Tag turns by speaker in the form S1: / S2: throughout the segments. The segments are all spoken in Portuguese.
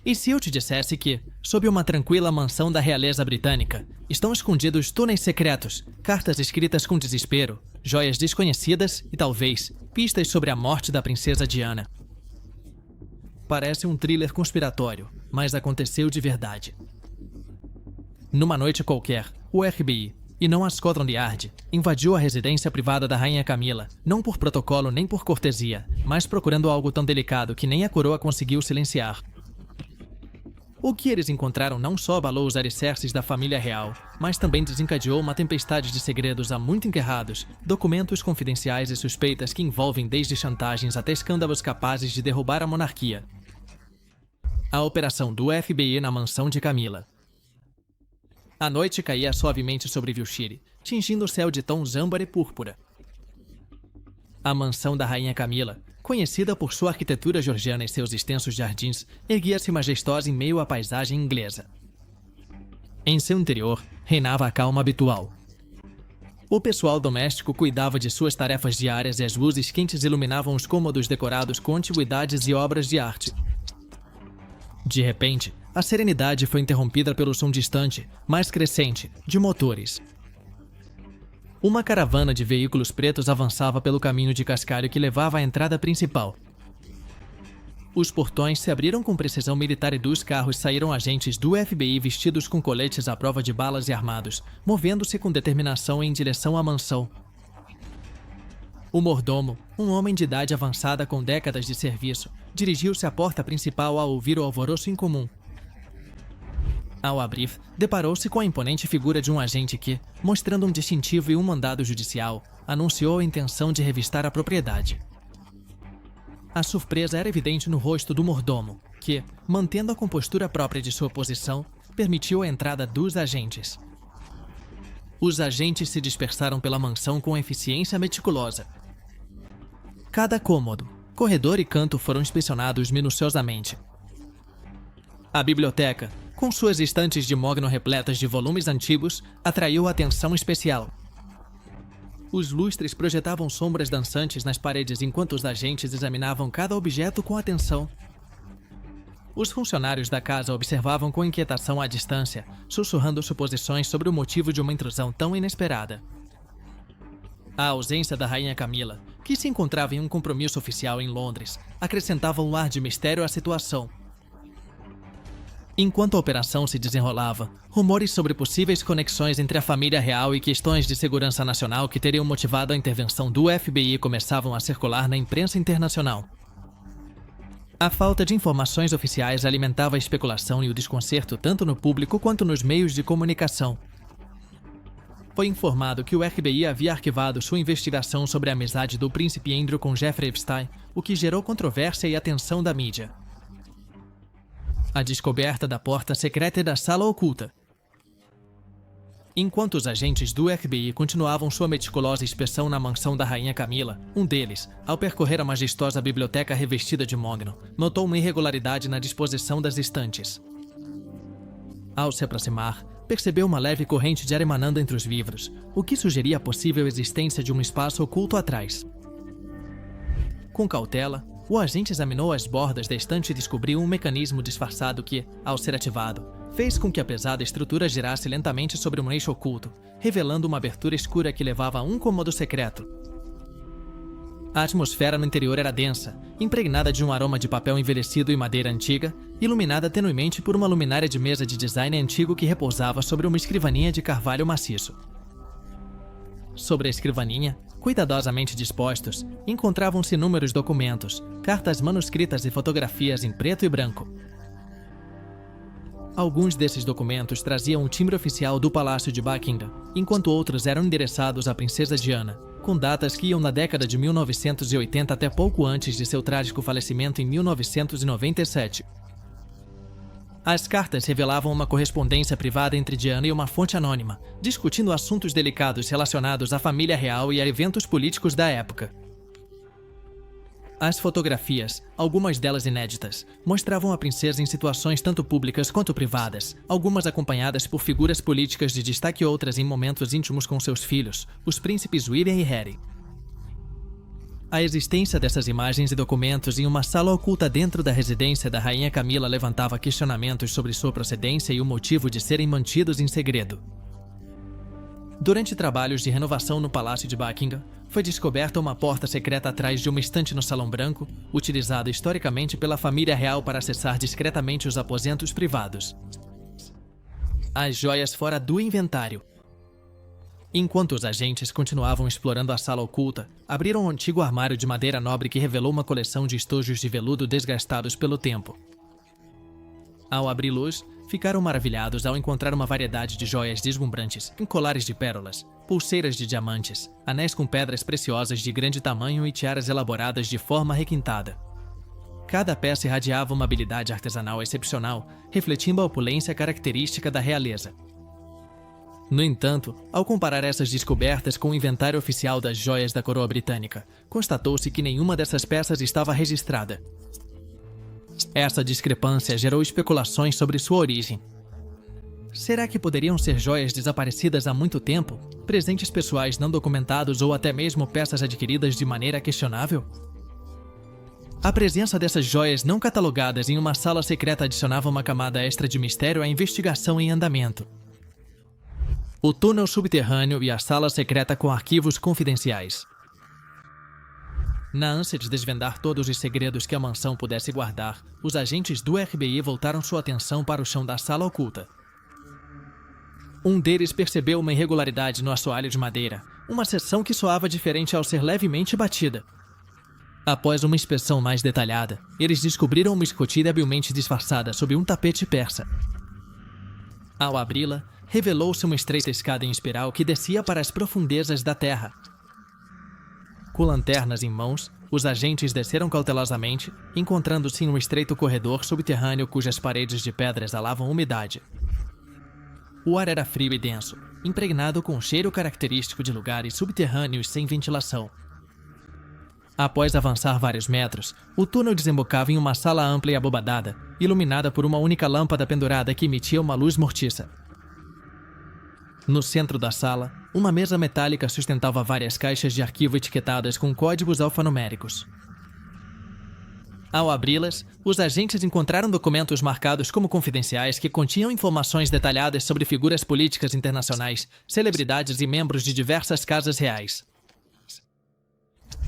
S1: E se eu te dissesse que, sob uma tranquila mansão da realeza britânica, estão escondidos túneis secretos, cartas escritas com desespero, joias desconhecidas e, talvez, pistas sobre a morte da princesa Diana? Parece um thriller conspiratório, mas aconteceu de verdade. Numa noite qualquer, o FBI, e não a Scotland Yard, invadiu a residência privada da Rainha Camila, não por protocolo nem por cortesia, mas procurando algo tão delicado que nem a coroa conseguiu silenciar. O que eles encontraram não só abalou os alicerces da família real, mas também desencadeou uma tempestade de segredos há muito enterrados, documentos confidenciais e suspeitas que envolvem desde chantagens até escândalos capazes de derrubar a monarquia. A operação do FBI na mansão de Camila. A noite caía suavemente sobre Wiltshire, tingindo o céu de tons âmbar e púrpura. A mansão da Rainha Camila, conhecida por sua arquitetura georgiana e seus extensos jardins, erguia-se majestosa em meio à paisagem inglesa. Em seu interior, reinava a calma habitual. O pessoal doméstico cuidava de suas tarefas diárias e as luzes quentes iluminavam os cômodos decorados com antiguidades e obras de arte. De repente, a serenidade foi interrompida pelo som distante, mais crescente, de motores. Uma caravana de veículos pretos avançava pelo caminho de cascalho que levava à entrada principal. Os portões se abriram com precisão militar e dos carros saíram agentes do FBI vestidos com coletes à prova de balas e armados, movendo-se com determinação em direção à mansão. O mordomo, um homem de idade avançada com décadas de serviço, dirigiu-se à porta principal ao ouvir o alvoroço incomum. Ao abrir, deparou-se com a imponente figura de um agente que, mostrando um distintivo e um mandado judicial, anunciou a intenção de revistar a propriedade. A surpresa era evidente no rosto do mordomo, que, mantendo a compostura própria de sua posição, permitiu a entrada dos agentes. Os agentes se dispersaram pela mansão com eficiência meticulosa. Cada cômodo, corredor e canto foram inspecionados minuciosamente. A biblioteca, com suas estantes de mogno repletas de volumes antigos, atraiu atenção especial. Os lustres projetavam sombras dançantes nas paredes enquanto os agentes examinavam cada objeto com atenção. Os funcionários da casa observavam com inquietação à distância, sussurrando suposições sobre o motivo de uma intrusão tão inesperada. A ausência da Rainha Camila, que se encontrava em um compromisso oficial em Londres, acrescentava um ar de mistério à situação. Enquanto a operação se desenrolava, rumores sobre possíveis conexões entre a família real e questões de segurança nacional que teriam motivado a intervenção do FBI começavam a circular na imprensa internacional. A falta de informações oficiais alimentava a especulação e o desconcerto tanto no público quanto nos meios de comunicação. Foi informado que o FBI havia arquivado sua investigação sobre a amizade do príncipe Andrew com Jeffrey Epstein, o que gerou controvérsia e atenção da mídia. A descoberta da porta secreta e da sala oculta. Enquanto os agentes do FBI continuavam sua meticulosa inspeção na mansão da Rainha Camila, um deles, ao percorrer a majestosa biblioteca revestida de mogno, notou uma irregularidade na disposição das estantes. Ao se aproximar, percebeu uma leve corrente de ar emanando entre os livros, o que sugeria a possível existência de um espaço oculto atrás. Com cautela, o agente examinou as bordas da estante e descobriu um mecanismo disfarçado que, ao ser ativado, fez com que a pesada estrutura girasse lentamente sobre um eixo oculto, revelando uma abertura escura que levava a um cômodo secreto. A atmosfera no interior era densa, impregnada de um aroma de papel envelhecido e madeira antiga, iluminada tenuemente por uma luminária de mesa de design antigo que repousava sobre uma escrivaninha de carvalho maciço. Sobre a escrivaninha, cuidadosamente dispostos, encontravam-se inúmeros documentos, cartas manuscritas e fotografias em preto e branco. Alguns desses documentos traziam o timbre oficial do Palácio de Buckingham, enquanto outros eram endereçados à princesa Diana, com datas que iam na década de 1980 até pouco antes de seu trágico falecimento em 1997. As cartas revelavam uma correspondência privada entre Diana e uma fonte anônima, discutindo assuntos delicados relacionados à família real e a eventos políticos da época. As fotografias, algumas delas inéditas, mostravam a princesa em situações tanto públicas quanto privadas, algumas acompanhadas por figuras políticas de destaque e outras em momentos íntimos com seus filhos, os príncipes William e Harry. A existência dessas imagens e documentos em uma sala oculta dentro da residência da Rainha Camila levantava questionamentos sobre sua procedência e o motivo de serem mantidos em segredo. Durante trabalhos de renovação no Palácio de Buckingham, foi descoberta uma porta secreta atrás de uma estante no Salão Branco, utilizada historicamente pela família real para acessar discretamente os aposentos privados. As joias fora do inventário. Enquanto os agentes continuavam explorando a sala oculta, abriram um antigo armário de madeira nobre que revelou uma coleção de estojos de veludo desgastados pelo tempo. Ao abri-los, ficaram maravilhados ao encontrar uma variedade de joias deslumbrantes, em colares de pérolas, pulseiras de diamantes, anéis com pedras preciosas de grande tamanho e tiaras elaboradas de forma requintada. Cada peça irradiava uma habilidade artesanal excepcional, refletindo a opulência característica da realeza. No entanto, ao comparar essas descobertas com o inventário oficial das joias da coroa britânica, constatou-se que nenhuma dessas peças estava registrada. Essa discrepância gerou especulações sobre sua origem. Será que poderiam ser joias desaparecidas há muito tempo, presentes pessoais não documentados ou até mesmo peças adquiridas de maneira questionável? A presença dessas joias não catalogadas em uma sala secreta adicionava uma camada extra de mistério à investigação em andamento. O túnel subterrâneo e a sala secreta com arquivos confidenciais. Na ânsia de desvendar todos os segredos que a mansão pudesse guardar, os agentes do FBI voltaram sua atenção para o chão da sala oculta. Um deles percebeu uma irregularidade no assoalho de madeira, uma seção que soava diferente ao ser levemente batida. Após uma inspeção mais detalhada, eles descobriram uma escotilha habilmente disfarçada sob um tapete persa. Ao abri-la, revelou-se uma estreita escada em espiral que descia para as profundezas da terra. Com lanternas em mãos, os agentes desceram cautelosamente, encontrando-se em um estreito corredor subterrâneo cujas paredes de pedra exalavam umidade. O ar era frio e denso, impregnado com um cheiro característico de lugares subterrâneos sem ventilação. Após avançar vários metros, o túnel desembocava em uma sala ampla e abobadada, iluminada por uma única lâmpada pendurada que emitia uma luz mortiça. No centro da sala, uma mesa metálica sustentava várias caixas de arquivo etiquetadas com códigos alfanuméricos. Ao abri-las, os agentes encontraram documentos marcados como confidenciais que continham informações detalhadas sobre figuras políticas internacionais, celebridades e membros de diversas casas reais.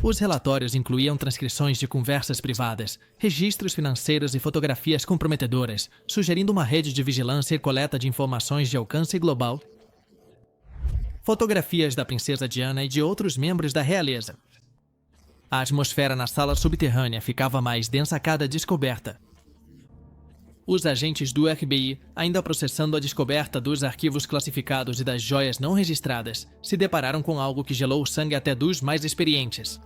S1: Os relatórios incluíam transcrições de conversas privadas, registros financeiros e fotografias comprometedoras, sugerindo uma rede de vigilância e coleta de informações de alcance global. Fotografias da princesa Diana e de outros membros da realeza. A atmosfera na sala subterrânea ficava mais densa a cada descoberta. Os agentes do FBI, ainda processando a descoberta dos arquivos classificados e das joias não registradas, se depararam com algo que gelou o sangue até dos mais experientes.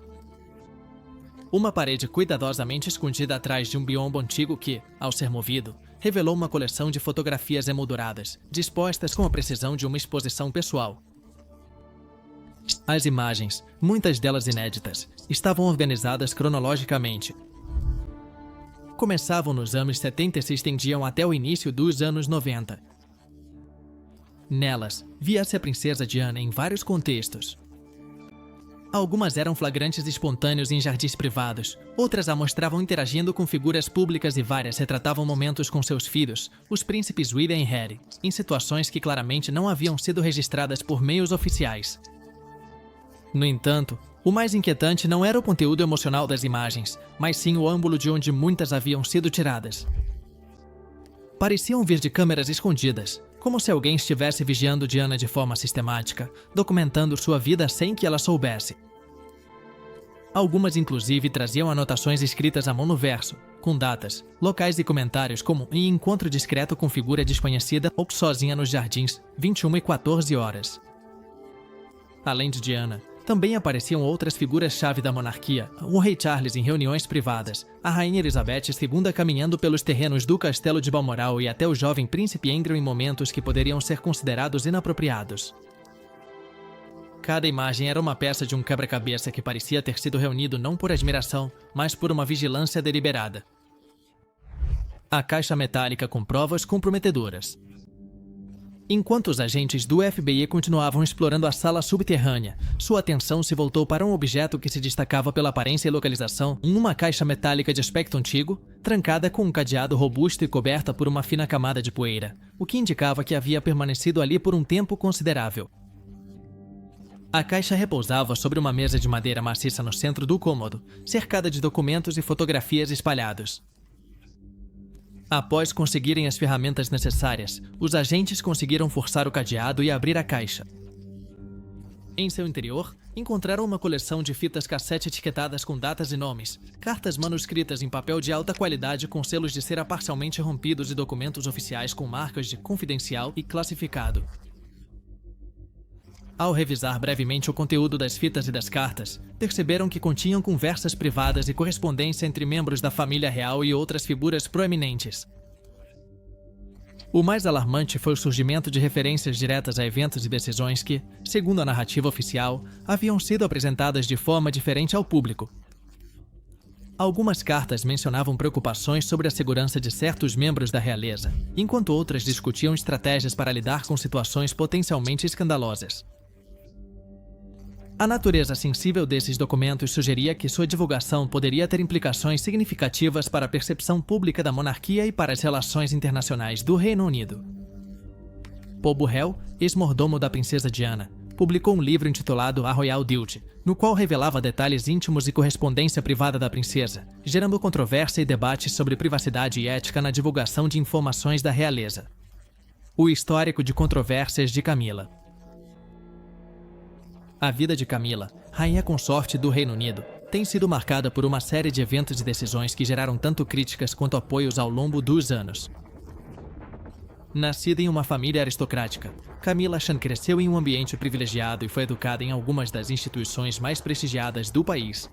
S1: Uma parede cuidadosamente escondida atrás de um biombo antigo que, ao ser movido, revelou uma coleção de fotografias emolduradas, dispostas com a precisão de uma exposição pessoal. As imagens, muitas delas inéditas, estavam organizadas cronologicamente. Começavam nos anos 70 e se estendiam até o início dos anos 90. Nelas, via-se a princesa Diana em vários contextos. Algumas eram flagrantes espontâneos em jardins privados, outras a mostravam interagindo com figuras públicas e várias retratavam momentos com seus filhos, os príncipes William e Harry, em situações que claramente não haviam sido registradas por meios oficiais. No entanto, o mais inquietante não era o conteúdo emocional das imagens, mas sim o ângulo de onde muitas haviam sido tiradas. Pareciam vir de câmeras escondidas, como se alguém estivesse vigiando Diana de forma sistemática, documentando sua vida sem que ela soubesse. Algumas inclusive traziam anotações escritas à mão no verso, com datas, locais e comentários como em encontro discreto com figura desconhecida ou sozinha nos jardins, 21h14. Além de Diana, também apareciam outras figuras-chave da monarquia, o rei Charles em reuniões privadas, a rainha Elizabeth II caminhando pelos terrenos do castelo de Balmoral e até o jovem príncipe Andrew em momentos que poderiam ser considerados inapropriados. Cada imagem era uma peça de um quebra-cabeça que parecia ter sido reunido não por admiração, mas por uma vigilância deliberada. A caixa metálica com provas comprometedoras. Enquanto os agentes do FBI continuavam explorando a sala subterrânea, sua atenção se voltou para um objeto que se destacava pela aparência e localização, uma caixa metálica de aspecto antigo, trancada com um cadeado robusto e coberta por uma fina camada de poeira, o que indicava que havia permanecido ali por um tempo considerável. A caixa repousava sobre uma mesa de madeira maciça no centro do cômodo, cercada de documentos e fotografias espalhados. Após conseguirem as ferramentas necessárias, os agentes conseguiram forçar o cadeado e abrir a caixa. Em seu interior, encontraram uma coleção de fitas cassete etiquetadas com datas e nomes, cartas manuscritas em papel de alta qualidade com selos de cera parcialmente rompidos e documentos oficiais com marcas de confidencial e classificado. Ao revisar brevemente o conteúdo das fitas e das cartas, perceberam que continham conversas privadas e correspondência entre membros da família real e outras figuras proeminentes. O mais alarmante foi o surgimento de referências diretas a eventos e decisões que, segundo a narrativa oficial, haviam sido apresentadas de forma diferente ao público. Algumas cartas mencionavam preocupações sobre a segurança de certos membros da realeza, enquanto outras discutiam estratégias para lidar com situações potencialmente escandalosas. A natureza sensível desses documentos sugeria que sua divulgação poderia ter implicações significativas para a percepção pública da monarquia e para as relações internacionais do Reino Unido. Paul Burrell, ex-mordomo da princesa Diana, publicou um livro intitulado A Royal Duty, no qual revelava detalhes íntimos e correspondência privada da princesa, gerando controvérsia e debates sobre privacidade e ética na divulgação de informações da realeza. O histórico de controvérsias de Camila. A vida de Camila, rainha consorte do Reino Unido, tem sido marcada por uma série de eventos e decisões que geraram tanto críticas quanto apoios ao longo dos anos. Nascida em uma família aristocrática, Camila Chan cresceu em um ambiente privilegiado e foi educada em algumas das instituições mais prestigiadas do país.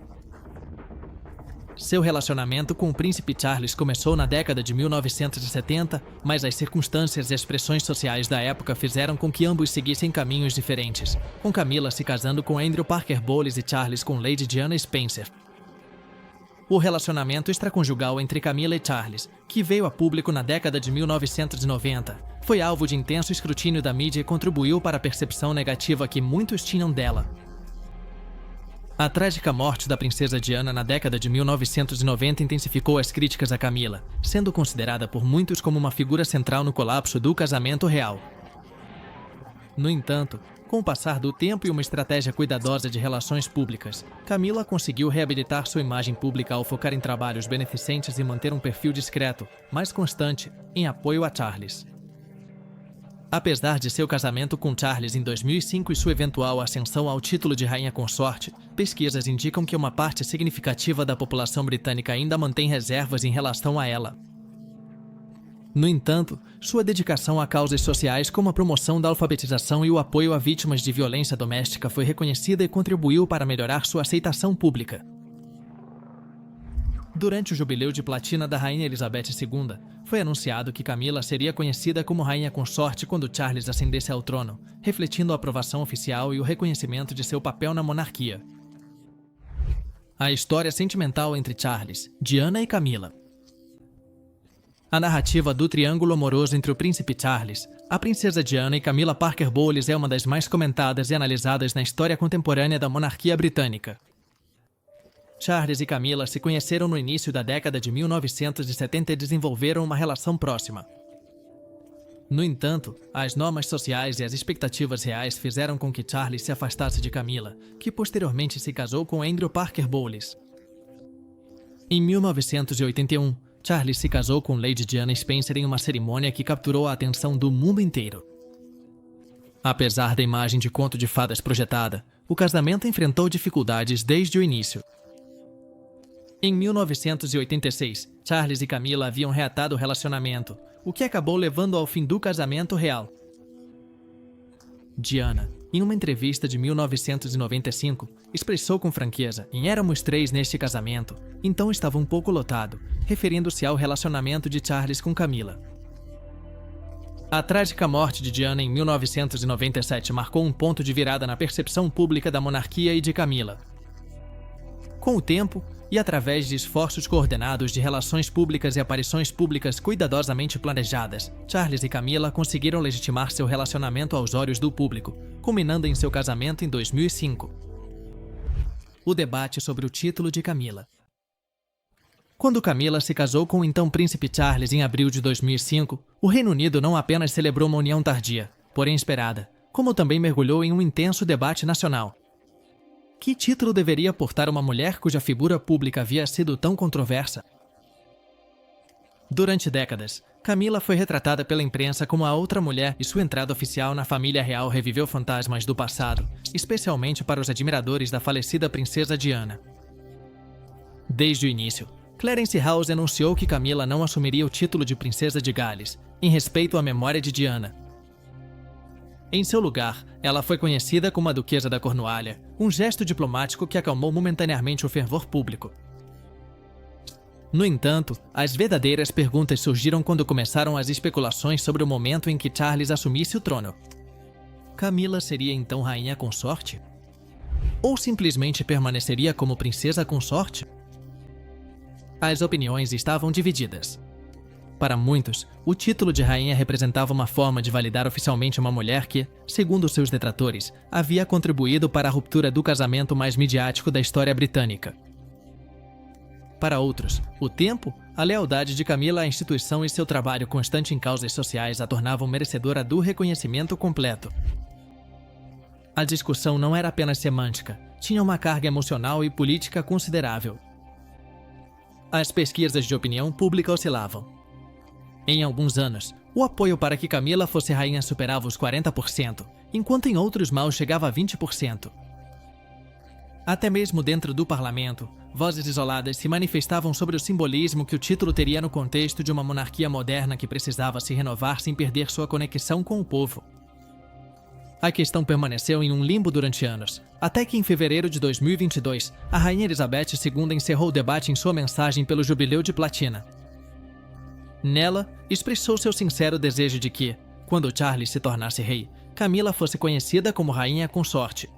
S1: Seu relacionamento com o príncipe Charles começou na década de 1970, mas as circunstâncias e as pressões sociais da época fizeram com que ambos seguissem caminhos diferentes, com Camila se casando com Andrew Parker Bowles e Charles com Lady Diana Spencer. O relacionamento extraconjugal entre Camila e Charles, que veio a público na década de 1990, foi alvo de intenso escrutínio da mídia e contribuiu para a percepção negativa que muitos tinham dela. A trágica morte da princesa Diana na década de 1990 intensificou as críticas a Camila, sendo considerada por muitos como uma figura central no colapso do casamento real. No entanto, com o passar do tempo e uma estratégia cuidadosa de relações públicas, Camila conseguiu reabilitar sua imagem pública ao focar em trabalhos beneficentes e manter um perfil discreto, mas constante, em apoio a Charles. Apesar de seu casamento com Charles em 2005 e sua eventual ascensão ao título de rainha consorte, pesquisas indicam que uma parte significativa da população britânica ainda mantém reservas em relação a ela. No entanto, sua dedicação a causas sociais como a promoção da alfabetização e o apoio a vítimas de violência doméstica foi reconhecida e contribuiu para melhorar sua aceitação pública. Durante o jubileu de platina da Rainha Elizabeth II, foi anunciado que Camila seria conhecida como rainha consorte quando Charles ascendesse ao trono, refletindo a aprovação oficial e o reconhecimento de seu papel na monarquia. A história sentimental entre Charles, Diana e Camila. A narrativa do triângulo amoroso entre o príncipe Charles, a princesa Diana e Camila Parker Bowles é uma das mais comentadas e analisadas na história contemporânea da monarquia britânica. Charles e Camila se conheceram no início da década de 1970 e desenvolveram uma relação próxima. No entanto, as normas sociais e as expectativas reais fizeram com que Charles se afastasse de Camila, que posteriormente se casou com Andrew Parker Bowles. Em 1981, Charles se casou com Lady Diana Spencer em uma cerimônia que capturou a atenção do mundo inteiro. Apesar da imagem de conto de fadas projetada, o casamento enfrentou dificuldades desde o início. Em 1986, Charles e Camila haviam reatado o relacionamento, o que acabou levando ao fim do casamento real. Diana, em uma entrevista de 1995, expressou com franqueza: "Éramos 3 neste casamento, então estava um pouco lotado", referindo-se ao relacionamento de Charles com Camila. A trágica morte de Diana em 1997 marcou um ponto de virada na percepção pública da monarquia e de Camila. Com o tempo, e através de esforços coordenados de relações públicas e aparições públicas cuidadosamente planejadas, Charles e Camila conseguiram legitimar seu relacionamento aos olhos do público, culminando em seu casamento em 2005. O debate sobre o título de Camila. Quando Camila se casou com o então príncipe Charles em abril de 2005, o Reino Unido não apenas celebrou uma união tardia, porém esperada, como também mergulhou em um intenso debate nacional. Que título deveria portar uma mulher cuja figura pública havia sido tão controversa? Durante décadas, Camila foi retratada pela imprensa como a outra mulher e sua entrada oficial na família real reviveu fantasmas do passado, especialmente para os admiradores da falecida princesa Diana. Desde o início, Clarence House anunciou que Camila não assumiria o título de princesa de Gales, em respeito à memória de Diana. Em seu lugar, ela foi conhecida como a Duquesa da Cornualha, um gesto diplomático que acalmou momentaneamente o fervor público. No entanto, as verdadeiras perguntas surgiram quando começaram as especulações sobre o momento em que Charles assumisse o trono. Camila seria então rainha consorte? Ou simplesmente permaneceria como princesa consorte? As opiniões estavam divididas. Para muitos, o título de rainha representava uma forma de validar oficialmente uma mulher que, segundo seus detratores, havia contribuído para a ruptura do casamento mais midiático da história britânica. Para outros, o tempo, a lealdade de Camila à instituição e seu trabalho constante em causas sociais a tornavam merecedora do reconhecimento completo. A discussão não era apenas semântica, tinha uma carga emocional e política considerável. As pesquisas de opinião pública oscilavam. Em alguns anos, o apoio para que Camila fosse rainha superava os 40%, enquanto em outros mal chegava a 20%. Até mesmo dentro do parlamento, vozes isoladas se manifestavam sobre o simbolismo que o título teria no contexto de uma monarquia moderna que precisava se renovar sem perder sua conexão com o povo. A questão permaneceu em um limbo durante anos, até que em fevereiro de 2022, a rainha Elizabeth II encerrou o debate em sua mensagem pelo Jubileu de Platina. Nela, expressou seu sincero desejo de que, quando Charles se tornasse rei, Camila fosse conhecida como rainha consorte.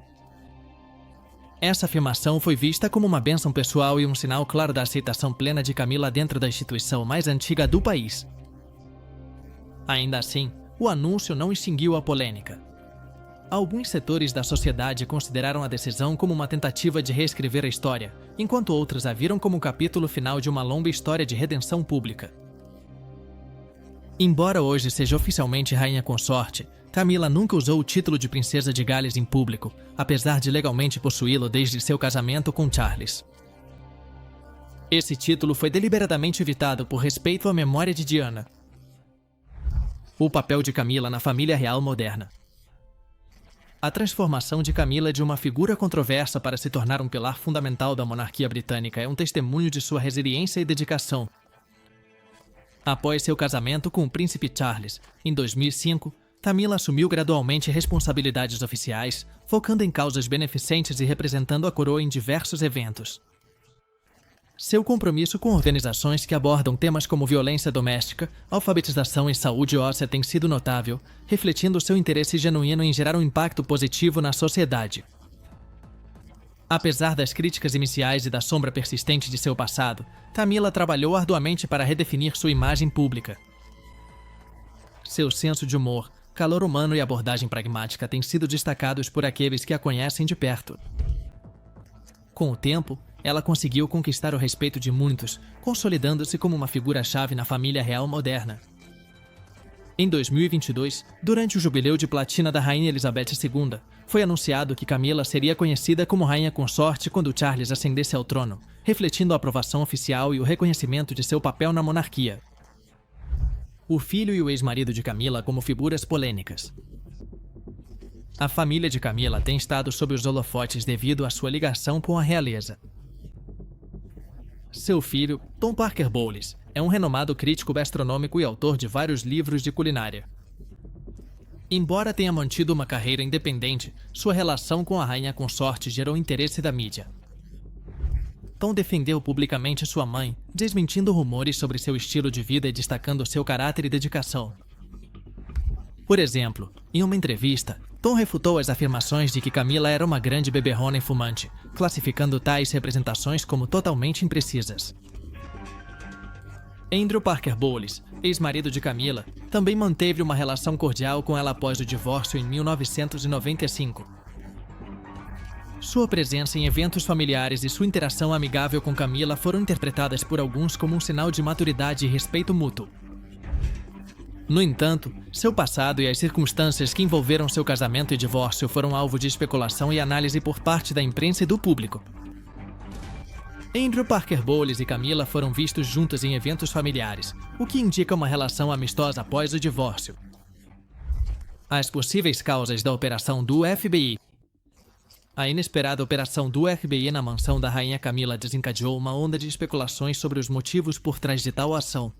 S1: Essa afirmação foi vista como uma bênção pessoal e um sinal claro da aceitação plena de Camila dentro da instituição mais antiga do país. Ainda assim, o anúncio não extinguiu a polêmica. Alguns setores da sociedade consideraram a decisão como uma tentativa de reescrever a história, enquanto outros a viram como o capítulo final de uma longa história de redenção pública. Embora hoje seja oficialmente rainha consorte, Camila nunca usou o título de princesa de Gales em público, apesar de legalmente possuí-lo desde seu casamento com Charles. Esse título foi deliberadamente evitado por respeito à memória de Diana. O papel de Camila na família real moderna. A transformação de Camila de uma figura controversa para se tornar um pilar fundamental da monarquia britânica é um testemunho de sua resiliência e dedicação. Após seu casamento com o príncipe Charles, em 2005, Camila assumiu gradualmente responsabilidades oficiais, focando em causas beneficentes e representando a coroa em diversos eventos. Seu compromisso com organizações que abordam temas como violência doméstica, alfabetização e saúde óssea tem sido notável, refletindo seu interesse genuíno em gerar um impacto positivo na sociedade. Apesar das críticas iniciais e da sombra persistente de seu passado, Camila trabalhou arduamente para redefinir sua imagem pública. Seu senso de humor, calor humano e abordagem pragmática têm sido destacados por aqueles que a conhecem de perto. Com o tempo, ela conseguiu conquistar o respeito de muitos, consolidando-se como uma figura-chave na família real moderna. Em 2022, durante o Jubileu de Platina da Rainha Elizabeth II, foi anunciado que Camila seria conhecida como rainha consorte quando Charles ascendesse ao trono, refletindo a aprovação oficial e o reconhecimento de seu papel na monarquia. O filho e o ex-marido de Camila como figuras polêmicas. A família de Camila tem estado sob os holofotes devido à sua ligação com a realeza. Seu filho, Tom Parker Bowles, é um renomado crítico gastronômico e autor de vários livros de culinária. Embora tenha mantido uma carreira independente, sua relação com a rainha consorte gerou interesse da mídia. Tom defendeu publicamente sua mãe, desmentindo rumores sobre seu estilo de vida e destacando seu caráter e dedicação. Por exemplo, em uma entrevista, Tom refutou as afirmações de que Camila era uma grande beberrona e fumante, classificando tais representações como totalmente imprecisas. Andrew Parker Bowles, ex-marido de Camila, também manteve uma relação cordial com ela após o divórcio em 1995. Sua presença em eventos familiares e sua interação amigável com Camila foram interpretadas por alguns como um sinal de maturidade e respeito mútuo. No entanto, seu passado e as circunstâncias que envolveram seu casamento e divórcio foram alvo de especulação e análise por parte da imprensa e do público. Andrew Parker Bowles e Camila foram vistos juntos em eventos familiares, o que indica uma relação amistosa após o divórcio. As possíveis causas da operação do FBI. A inesperada operação do FBI na mansão da rainha Camila desencadeou uma onda de especulações sobre os motivos por trás de tal ação.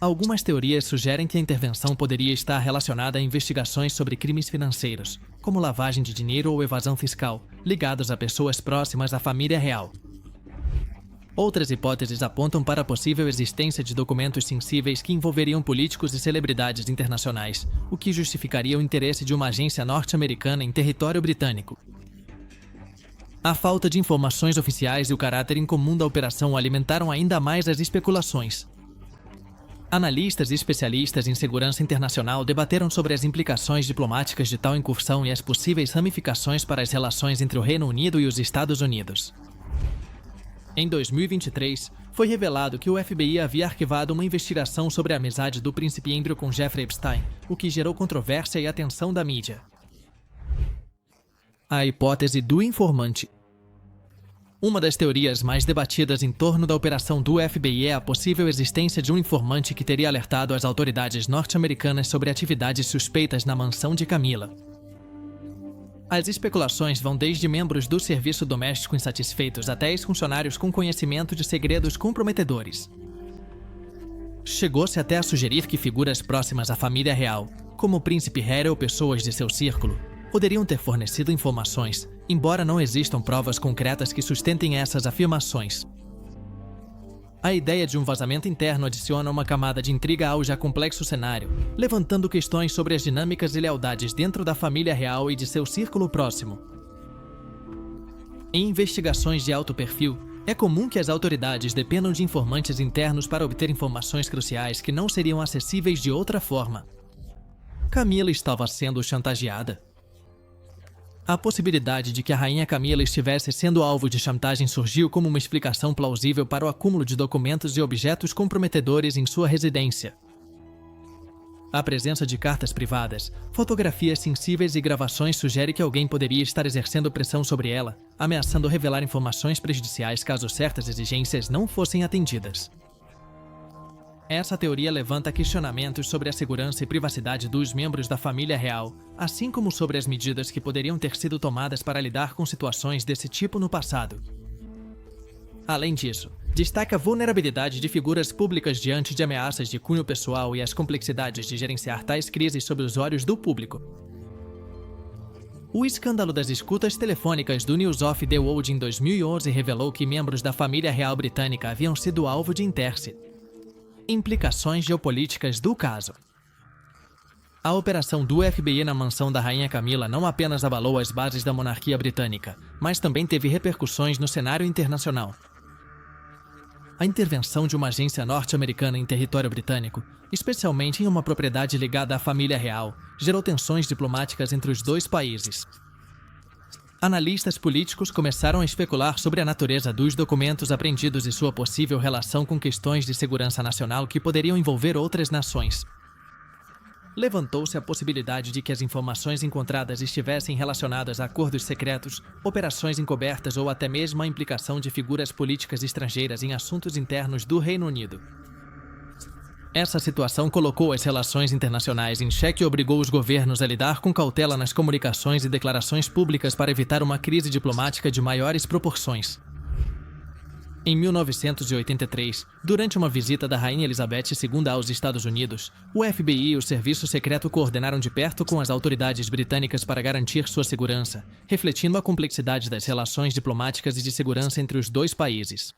S1: Algumas teorias sugerem que a intervenção poderia estar relacionada a investigações sobre crimes financeiros, como lavagem de dinheiro ou evasão fiscal, ligados a pessoas próximas à família real. Outras hipóteses apontam para a possível existência de documentos sensíveis que envolveriam políticos e celebridades internacionais, o que justificaria o interesse de uma agência norte-americana em território britânico. A falta de informações oficiais e o caráter incomum da operação alimentaram ainda mais as especulações. Analistas e especialistas em segurança internacional debateram sobre as implicações diplomáticas de tal incursão e as possíveis ramificações para as relações entre o Reino Unido e os Estados Unidos. Em 2023, foi revelado que o FBI havia arquivado uma investigação sobre a amizade do príncipe Andrew com Jeffrey Epstein, o que gerou controvérsia e atenção da mídia. A hipótese do informante. Uma das teorias mais debatidas em torno da operação do FBI é a possível existência de um informante que teria alertado as autoridades norte-americanas sobre atividades suspeitas na mansão de Camila. As especulações vão desde membros do serviço doméstico insatisfeitos até ex-funcionários com conhecimento de segredos comprometedores. Chegou-se até a sugerir que figuras próximas à família real, como o príncipe Harry ou pessoas de seu círculo, poderiam ter fornecido informações, embora não existam provas concretas que sustentem essas afirmações. A ideia de um vazamento interno adiciona uma camada de intriga ao já complexo cenário, levantando questões sobre as dinâmicas e lealdades dentro da família real e de seu círculo próximo. Em investigações de alto perfil, é comum que as autoridades dependam de informantes internos para obter informações cruciais que não seriam acessíveis de outra forma. Camila estava sendo chantageada. A possibilidade de que a rainha Camila estivesse sendo alvo de chantagem surgiu como uma explicação plausível para o acúmulo de documentos e objetos comprometedores em sua residência. A presença de cartas privadas, fotografias sensíveis e gravações sugere que alguém poderia estar exercendo pressão sobre ela, ameaçando revelar informações prejudiciais caso certas exigências não fossem atendidas. Essa teoria levanta questionamentos sobre a segurança e privacidade dos membros da família real, assim como sobre as medidas que poderiam ter sido tomadas para lidar com situações desse tipo no passado. Além disso, destaca a vulnerabilidade de figuras públicas diante de ameaças de cunho pessoal e as complexidades de gerenciar tais crises sob os olhos do público. O escândalo das escutas telefônicas do News of the World em 2011 revelou que membros da família real britânica haviam sido alvo de interesse. Implicações geopolíticas do caso. A operação do FBI na mansão da rainha Camila não apenas abalou as bases da monarquia britânica, mas também teve repercussões no cenário internacional. A intervenção de uma agência norte-americana em território britânico, especialmente em uma propriedade ligada à família real, gerou tensões diplomáticas entre os dois países. Analistas políticos começaram a especular sobre a natureza dos documentos apreendidos e sua possível relação com questões de segurança nacional que poderiam envolver outras nações. Levantou-se a possibilidade de que as informações encontradas estivessem relacionadas a acordos secretos, operações encobertas ou até mesmo a implicação de figuras políticas estrangeiras em assuntos internos do Reino Unido. Essa situação colocou as relações internacionais em xeque e obrigou os governos a lidar com cautela nas comunicações e declarações públicas para evitar uma crise diplomática de maiores proporções. Em 1983, durante uma visita da Rainha Elizabeth II aos Estados Unidos, o FBI e o Serviço Secreto coordenaram de perto com as autoridades britânicas para garantir sua segurança, refletindo a complexidade das relações diplomáticas e de segurança entre os dois países.